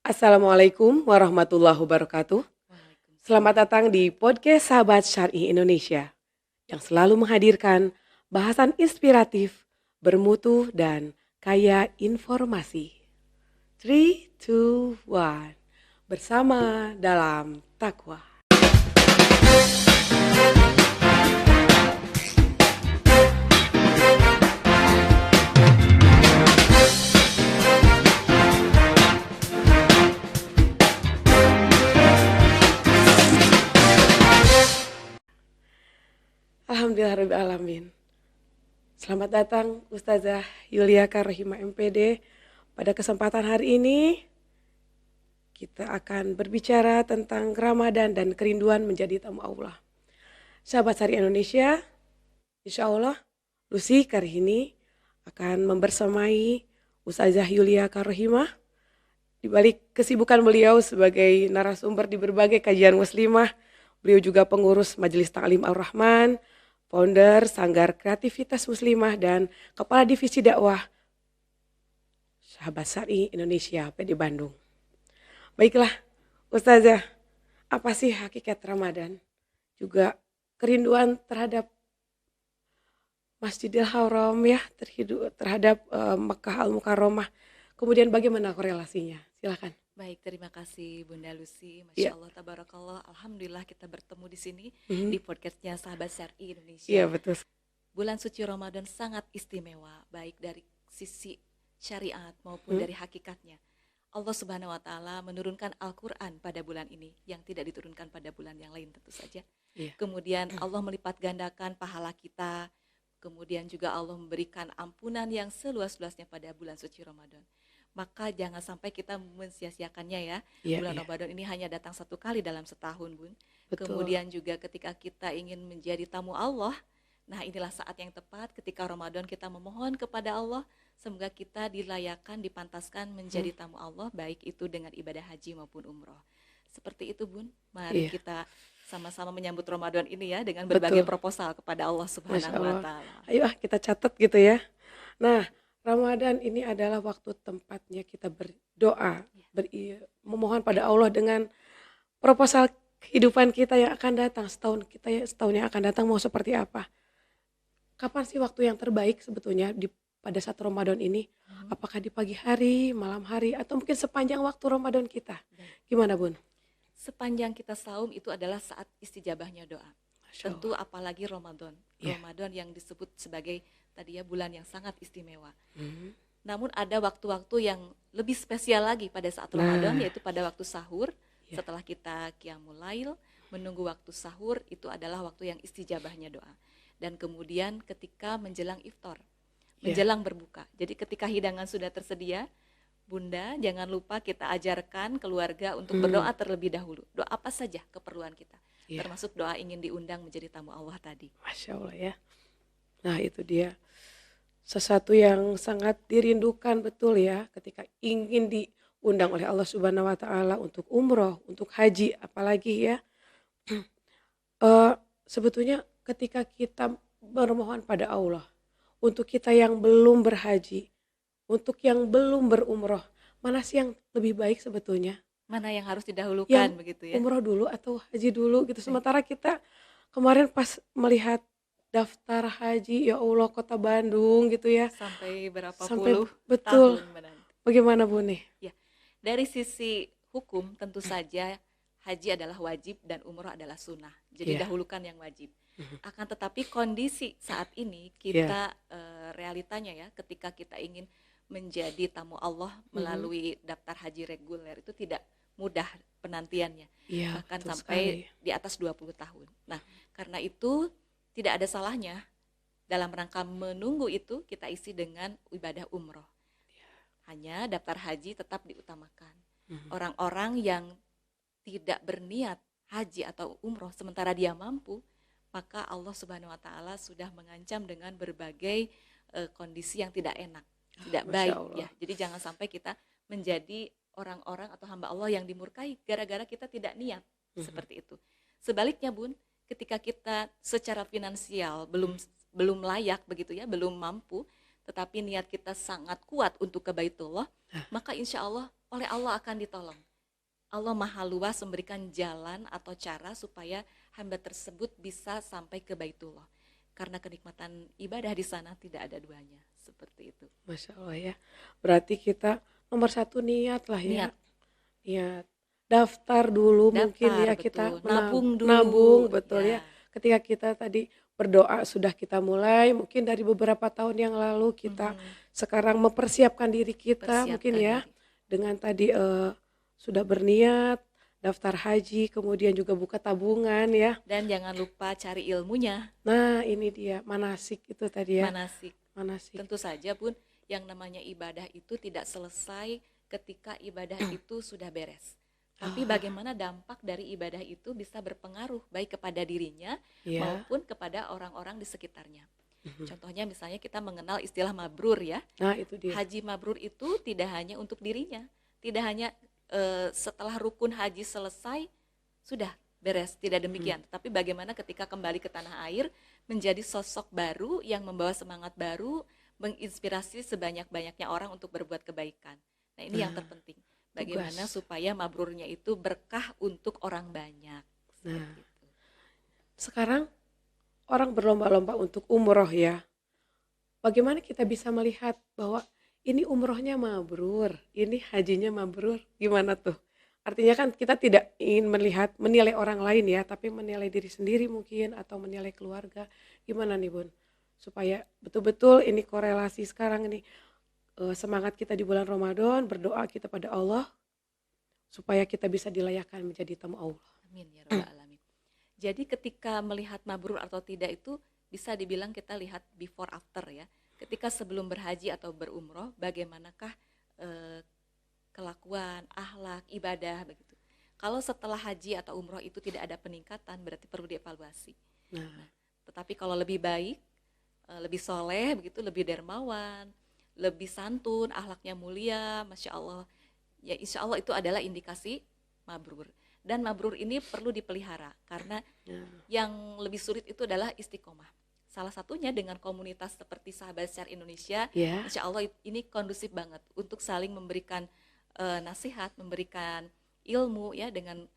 Assalamualaikum warahmatullahi wabarakatuh. Waalaikumsalam. Selamat datang di podcast Sahabat Syar'i Indonesia yang selalu menghadirkan bahasan inspiratif, bermutu, dan kaya informasi. 3, 2, 1. Bersama dalam takwa. Alhamdulillahirrahmanirrahim. Selamat datang Ustazah Yulia Karhima MPD. Pada kesempatan hari ini kita akan berbicara tentang Ramadan dan kerinduan menjadi tamu Allah. Sahabat Syar'i Indonesia, insya Allah Lucy Karhini akan membersamai Ustazah Yulia Karhimah di balik kesibukan beliau sebagai narasumber di berbagai kajian muslimah. Beliau juga pengurus Majelis Ta'lim Ar-Rahman, founder Sanggar Kreativitas Muslimah, dan Kepala Divisi Dakwah Sahabat Syar'i Indonesia PD Bandung. Baiklah, Ustazah, apa sih hakikat Ramadan? Juga kerinduan terhadap Masjidil Haram ya, terhadap Makkah Al-Mukarramah. Kemudian bagaimana korelasinya? Silakan. Baik, terima kasih Bunda Lucy. Iya. Masya Allah, tabarakallah. Alhamdulillah kita bertemu di sini Mhm. di podcastnya Sahabat Syar'i Indonesia. Iya, betul. Bulan suci Ramadan sangat istimewa, baik dari sisi syariat maupun dari hakikatnya. Allah Subhanahu wa Ta'ala menurunkan Al-Quran pada bulan ini yang tidak diturunkan pada bulan yang lain tentu saja. Iya. Kemudian Allah melipat gandakan pahala kita. Kemudian juga Allah memberikan ampunan yang seluas-luasnya pada bulan suci Ramadan. Maka jangan sampai kita mensia-siakannya ya. Iya, Bulan iya. Ramadan ini hanya datang satu kali dalam setahun, Bun. Betul. Kemudian juga ketika kita ingin menjadi tamu Allah, nah inilah saat yang tepat ketika Ramadan kita memohon kepada Allah, semoga kita dilayakkan, dipantaskan menjadi tamu Allah, baik itu dengan ibadah haji maupun umroh. Seperti itu, Bun. Mari Iya. kita sama-sama menyambut Ramadan ini ya dengan berbagai Betul. proposal kepada Allah Masya Subhanahu wa Allah. Ta'ala. Ayo kita catat gitu ya. Nah, Ramadan ini adalah waktu tempatnya kita berdoa, memohon pada Allah dengan proposal kehidupan kita yang akan datang, setahun yang akan datang mau seperti apa. Kapan sih waktu yang terbaik sebetulnya pada saat Ramadan ini? Apakah di pagi hari, malam hari, atau mungkin sepanjang waktu Ramadan kita? Gimana, Bun? Sepanjang kita saum itu adalah saat istijabahnya doa. Masya Tentu Allah. apalagi Ramadan. Iya. Ramadan yang disebut sebagai tadi ya bulan yang sangat istimewa. Mhm. Namun ada waktu-waktu yang lebih spesial lagi pada saat Ramadan, yaitu pada waktu sahur. Iya. Setelah kita qiyamul lail, menunggu waktu sahur, itu adalah waktu yang istijabahnya doa. Dan kemudian ketika menjelang iftar, menjelang berbuka. Jadi ketika hidangan sudah tersedia, Bunda jangan lupa kita ajarkan keluarga untuk berdoa terlebih dahulu. Doa apa saja keperluan kita, Iya. termasuk doa ingin diundang menjadi tamu Allah tadi. Masya Allah ya. Nah itu dia. Sesuatu yang sangat dirindukan betul ya ketika ingin diundang oleh Allah Subhanahu wa Ta'ala untuk umroh, untuk haji, apalagi ya. Sebetulnya ketika kita bermohon pada Allah untuk kita yang belum berhaji, untuk yang belum berumroh, mana sih yang lebih baik sebetulnya? Mana yang harus didahulukan Yang begitu ya? umroh dulu atau haji dulu gitu. Sementara kita kemarin pas melihat daftar haji, ya Allah, kota Bandung gitu ya. Sampai berapa Sampai puluh betul. tahun menanti. Bagaimana Bu nih? Ya, dari sisi hukum tentu saja haji adalah wajib dan umroh adalah sunnah. Jadi Iya. dahulukan yang wajib. Akan tetapi kondisi saat ini kita realitanya ya, ketika kita ingin menjadi tamu Allah melalui daftar haji reguler itu tidak mudah penantiannya. Iya, Bahkan betul sampai sekali. di atas 20 tahun. Nah, karena itu tidak ada salahnya dalam rangka menunggu itu kita isi dengan ibadah umroh. Hanya daftar haji tetap diutamakan. Orang-orang yang tidak berniat haji atau umroh sementara dia mampu, maka Allah Subhanahu wa Ta'ala sudah mengancam dengan berbagai kondisi yang tidak enak, tidak Masya baik Allah. ya. Jadi jangan sampai kita menjadi orang-orang atau hamba Allah yang dimurkai gara-gara kita tidak niat seperti itu. Sebaliknya Bun, ketika kita secara finansial belum layak begitu ya, belum mampu, tetapi niat kita sangat kuat untuk ke Baitullah, maka insya Allah oleh Allah akan ditolong. Allah Maha Luas memberikan jalan atau cara supaya hamba tersebut bisa sampai ke Baitullah. Karena kenikmatan ibadah di sana tidak ada duanya. Seperti itu. Masya Allah ya. Berarti kita nomor satu niat lah ya. Niat, Niat. Daftar dulu mungkin daftar, ya kita betul. Nabung nabung dulu. betul ya. Ya, Ketika kita tadi berdoa sudah kita mulai, mungkin dari beberapa tahun yang lalu kita sekarang mempersiapkan diri kita mungkin persiapkan ya diri. dengan tadi sudah berniat daftar haji, kemudian juga buka tabungan ya. Dan jangan lupa cari ilmunya, Nah, ini dia manasik itu tadi ya. manasik. Manasik. Tentu saja pun yang namanya ibadah itu tidak selesai ketika ibadah itu sudah beres. Tapi bagaimana dampak dari ibadah itu bisa berpengaruh baik kepada dirinya Ya. maupun kepada orang-orang di sekitarnya. Contohnya misalnya kita mengenal istilah mabrur ya. Nah, itu dia. Haji mabrur itu tidak hanya untuk dirinya, tidak hanya setelah rukun haji selesai sudah beres, tidak demikian. Tetapi bagaimana ketika kembali ke tanah air menjadi sosok baru yang membawa semangat baru, menginspirasi sebanyak-banyaknya orang untuk berbuat kebaikan. Nah, ini yang terpenting. Bagaimana tugas. supaya mabrurnya itu berkah untuk orang banyak. Nah, Seperti itu. sekarang orang berlomba-lomba untuk umroh ya. Bagaimana kita bisa melihat bahwa ini umrohnya mabrur, ini hajinya mabrur, gimana tuh? Artinya kan kita tidak ingin menilai orang lain ya, tapi menilai diri sendiri mungkin atau menilai keluarga. Gimana nih Bun? Supaya betul-betul ini korelasi sekarang ini semangat kita di bulan Ramadan, berdoa kita pada Allah supaya kita bisa dilayakkan menjadi tamu Allah. Amin ya rabbal alamin. Jadi ketika melihat mabrur atau tidak itu bisa dibilang kita lihat before after ya. Ketika sebelum berhaji atau berumroh, bagaimanakah kelakuan, akhlak, ibadah begitu. Kalau setelah haji atau umroh itu tidak ada peningkatan, berarti perlu dievaluasi. Nah, Tetapi kalau lebih baik, lebih soleh begitu, lebih dermawan, lebih santun, akhlaknya mulia, masya Allah, ya insya Allah itu adalah indikasi mabrur. Dan mabrur ini perlu dipelihara karena yang lebih sulit itu adalah istiqomah. Salah satunya dengan komunitas seperti Sahabat Syar Indonesia, ya, insya Allah ini kondusif banget untuk saling memberikan nasihat, memberikan ilmu ya dengan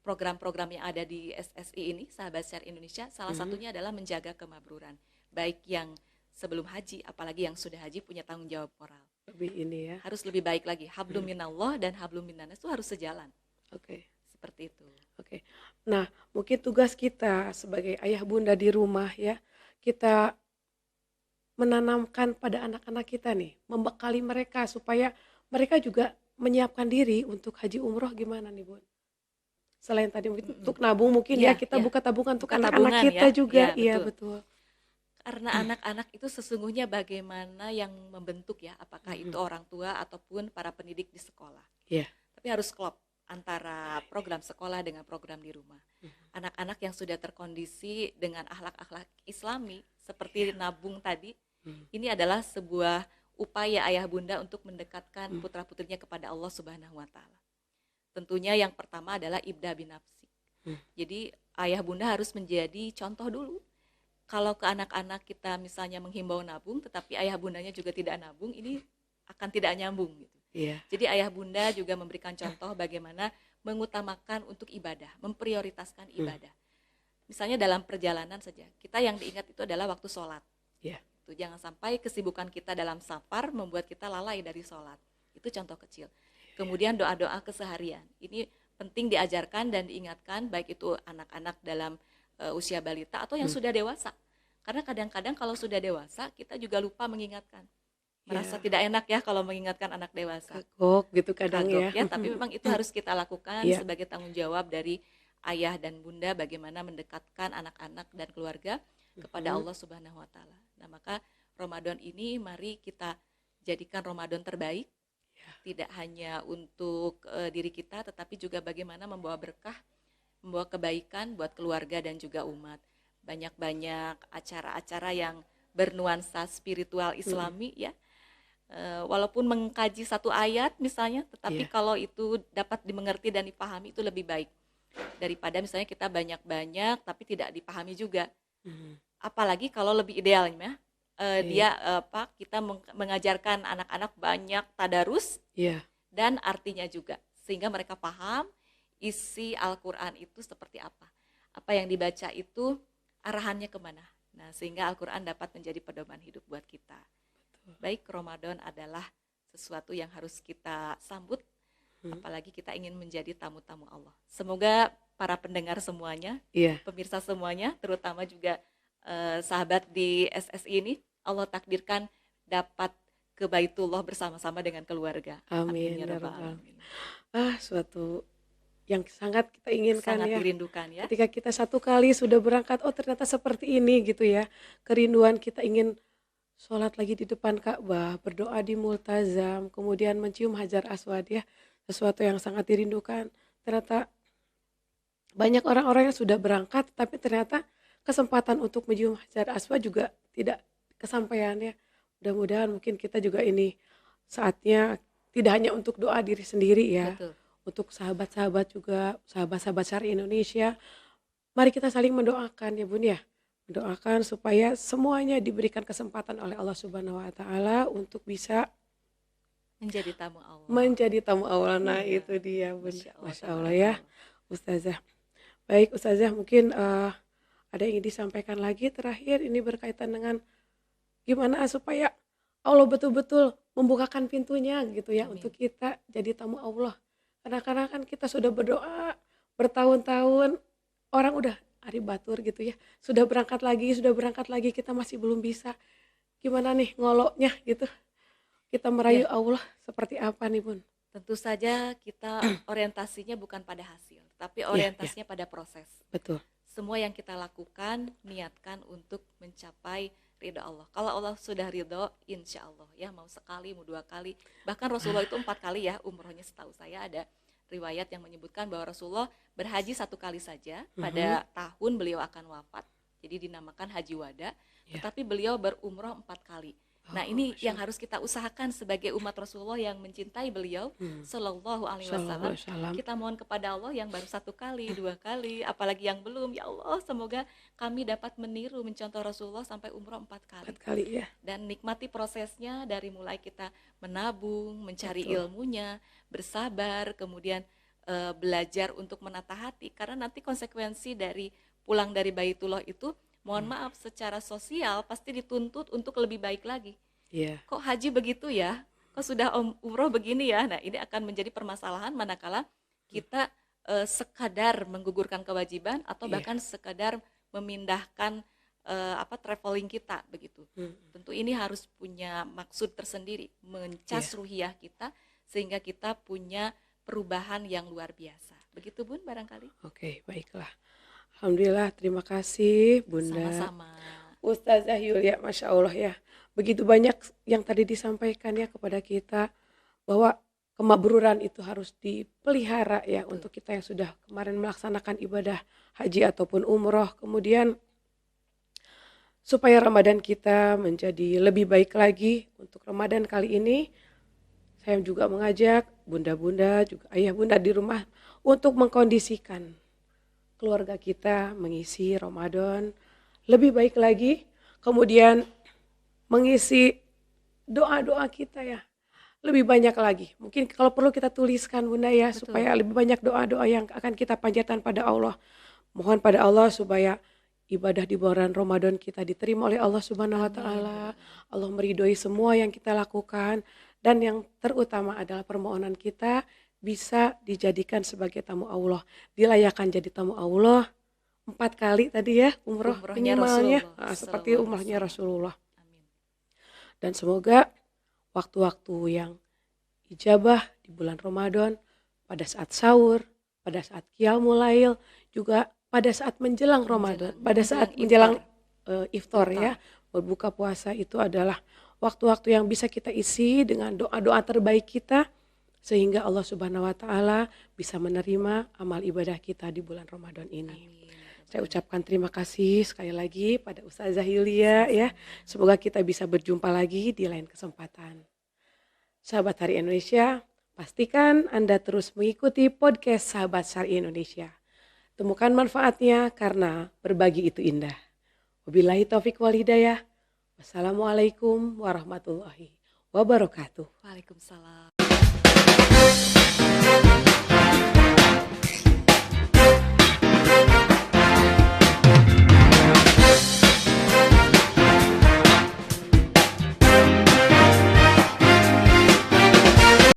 program-program yang ada di SSI ini, Sahabat Syar Indonesia. Salah satunya adalah menjaga kemabruran, baik yang sebelum haji, apalagi yang sudah haji punya tanggung jawab moral. lebih ini ya. Harus lebih baik lagi. Hablum minallah dan hablum minannas itu harus sejalan. Oke. Seperti itu. Oke. Nah, mungkin tugas kita sebagai ayah bunda di rumah ya, kita menanamkan pada anak-anak kita nih, membekali mereka supaya mereka juga menyiapkan diri untuk haji umroh gimana nih Bun? Selain tadi mungkin untuk nabung mungkin ya Iya, kita iya. buka tabungan untuk Buka anak-anak tabungan kita ya. juga. Iya, Iya, betul. betul. Karena anak-anak itu sesungguhnya bagaimana yang membentuk ya, apakah itu orang tua ataupun para pendidik di sekolah. Iya. Tapi harus klop antara program sekolah dengan program di rumah. Anak-anak yang sudah terkondisi dengan akhlak-akhlak Islami seperti nabung tadi, ini adalah sebuah upaya ayah bunda untuk mendekatkan putra-putrinya kepada Allah Subhanahu wa taala. Tentunya yang pertama adalah ibda binafsi. Jadi ayah bunda harus menjadi contoh dulu. Kalau ke anak-anak kita misalnya menghimbau nabung, tetapi ayah bundanya juga tidak nabung, ini akan tidak nyambung gitu. Iya. Jadi ayah bunda juga memberikan contoh bagaimana mengutamakan untuk ibadah, memprioritaskan ibadah. Misalnya dalam perjalanan saja, kita yang diingat itu adalah waktu sholat. Iya. Itu jangan sampai kesibukan kita dalam safar membuat kita lalai dari sholat. Itu contoh kecil. Kemudian doa-doa keseharian. Ini penting diajarkan dan diingatkan, baik itu anak-anak dalam usia balita atau yang sudah dewasa. Karena kadang-kadang kalau sudah dewasa, kita juga lupa mengingatkan. Merasa tidak enak ya kalau mengingatkan anak dewasa. Kagok gitu kadang Kagok ya. ya, tapi memang itu harus kita lakukan Iya. sebagai tanggung jawab dari ayah dan bunda bagaimana mendekatkan anak-anak dan keluarga kepada Allah Subhanahu wa taala. Nah, maka Ramadan ini mari kita jadikan Ramadan terbaik. Tidak hanya untuk diri kita tetapi juga bagaimana membawa berkah, membawa kebaikan buat keluarga dan juga umat. Banyak-banyak acara-acara yang bernuansa spiritual Islami ya. Walaupun mengkaji satu ayat misalnya, tetapi kalau itu dapat dimengerti dan dipahami itu lebih baik daripada misalnya kita banyak-banyak tapi tidak dipahami juga. Apalagi kalau lebih idealnya kita mengajarkan anak-anak banyak tadarus, Iya. dan artinya juga, sehingga mereka paham isi Al-Quran itu seperti apa yang dibaca itu arahannya kemana. Nah, sehingga Al-Quran dapat menjadi pedoman hidup buat kita. Baik, Ramadan adalah sesuatu yang harus kita sambut, apalagi kita ingin menjadi tamu-tamu Allah. Semoga para pendengar semuanya, pemirsa semuanya, terutama juga sahabat di SSI ini, Allah takdirkan dapat ke Baitullah bersama-sama dengan keluarga. Amin. Ya Rabbal Alamin. Suatu yang sangat kita inginkan, sangat ya. dirindukan ya. Ketika kita satu kali sudah berangkat, oh ternyata seperti ini gitu ya. Kerinduan kita ingin sholat lagi di depan Ka'bah, berdoa di multazam, kemudian mencium Hajar Aswad ya. Sesuatu yang sangat dirindukan. Ternyata banyak orang-orang yang sudah berangkat, tapi ternyata kesempatan untuk mencium Hajar Aswad juga tidak kesampaian ya. Mudah-mudahan mungkin kita juga ini saatnya tidak hanya untuk doa diri sendiri ya. Betul. Untuk sahabat-sahabat juga, sahabat-sahabat Syari Indonesia, mari kita saling mendoakan ya Bun ya. Mendoakan supaya semuanya diberikan kesempatan oleh Allah Subhanahu wa Ta'ala untuk bisa menjadi tamu Allah. Menjadi tamu Allah. Nah, itu dia Bun. Masya Allah ya Ustazah. Baik Ustazah, mungkin ada yang ingin disampaikan lagi terakhir, ini berkaitan dengan gimana supaya Allah betul-betul membukakan pintunya gitu ya. Amin. Untuk kita jadi tamu Allah. Karena kan kita sudah berdoa bertahun-tahun, orang udah hari batur gitu ya, sudah berangkat lagi, kita masih belum bisa. Gimana nih ngoloknya gitu, kita merayu Allah seperti apa nih Bun? Tentu saja kita orientasinya bukan pada hasil, tapi orientasinya pada proses. Betul. Semua yang kita lakukan, niatkan untuk mencapai ridho Allah. Kalau Allah sudah ridho, insya Allah ya, mau sekali, mau 2 kali. Bahkan Rasulullah itu 4 kali ya umrohnya, setahu saya ada riwayat yang menyebutkan bahwa Rasulullah berhaji 1 kali saja pada tahun beliau akan wafat. Jadi dinamakan Haji Wada, tetapi beliau berumroh 4 kali. Nah, ini yang harus kita usahakan sebagai umat Rasulullah yang mencintai beliau Sallallahu Alaihi Wasallam. Kita mohon kepada Allah yang baru 1 kali, 2 kali, apalagi yang belum. Ya Allah, semoga kami dapat meniru, mencontoh Rasulullah sampai umroh 4 kali. 4 kali ya. Dan nikmati prosesnya dari mulai kita menabung, mencari ilmunya, bersabar, kemudian belajar untuk menata hati. Karena nanti konsekuensi dari pulang dari Baitullah itu, mohon maaf, secara sosial pasti dituntut untuk lebih baik lagi. Kok haji begitu ya? Kok sudah umroh begini ya? Nah, ini akan menjadi permasalahan manakala kita sekadar menggugurkan kewajiban atau bahkan sekadar memindahkan traveling kita begitu. Tentu ini harus punya maksud tersendiri, mencas ruhiyah kita sehingga kita punya perubahan yang luar biasa. Begitu Bun barangkali. Oke, baiklah. Alhamdulillah, terima kasih Bunda. Sama-sama. Ustazah Yulia, Masya Allah ya. Begitu banyak yang tadi disampaikan ya kepada kita, bahwa kemakbruran itu harus dipelihara ya. Untuk kita yang sudah kemarin melaksanakan ibadah haji ataupun umroh. Kemudian supaya Ramadan kita menjadi lebih baik lagi untuk Ramadan kali ini, saya juga mengajak bunda-bunda, juga ayah bunda di rumah untuk mengkondisikan keluarga kita mengisi Ramadan lebih baik lagi, kemudian mengisi doa-doa kita ya lebih banyak lagi. Mungkin kalau perlu kita tuliskan Bunda ya. Betul. Supaya lebih banyak doa-doa yang akan kita panjatkan pada Allah. Mohon pada Allah supaya ibadah di bulan Ramadan kita diterima oleh Allah Subhanahu wa Ta'ala. Allah meridhoi semua yang kita lakukan, dan yang terutama adalah permohonan kita bisa dijadikan sebagai tamu Allah, dilayakkan jadi tamu Allah 4 kali tadi ya umrohnya minimalnya seperti umrohnya Rasulullah. Amin. Dan semoga waktu-waktu yang ijabah di bulan Ramadan, pada saat sahur, pada saat qiyamul lail, juga pada saat menjelang Ramadan, pada saat menjelang iftar ya, berbuka puasa, itu adalah waktu-waktu yang bisa kita isi dengan doa-doa terbaik kita, sehingga Allah Subhanahu wa Ta'ala bisa menerima amal ibadah kita di bulan Ramadan ini. Amin. Saya ucapkan terima kasih sekali lagi pada Ustazah Yulia ya. Semoga kita bisa berjumpa lagi di lain kesempatan. Sahabat Syari Indonesia, pastikan Anda terus mengikuti podcast Sahabat Syari Indonesia. Temukan manfaatnya karena berbagi itu indah. Wabillahi taufik wal hidayah. Wassalamualaikum warahmatullahi wabarakatuh. Waalaikumsalam.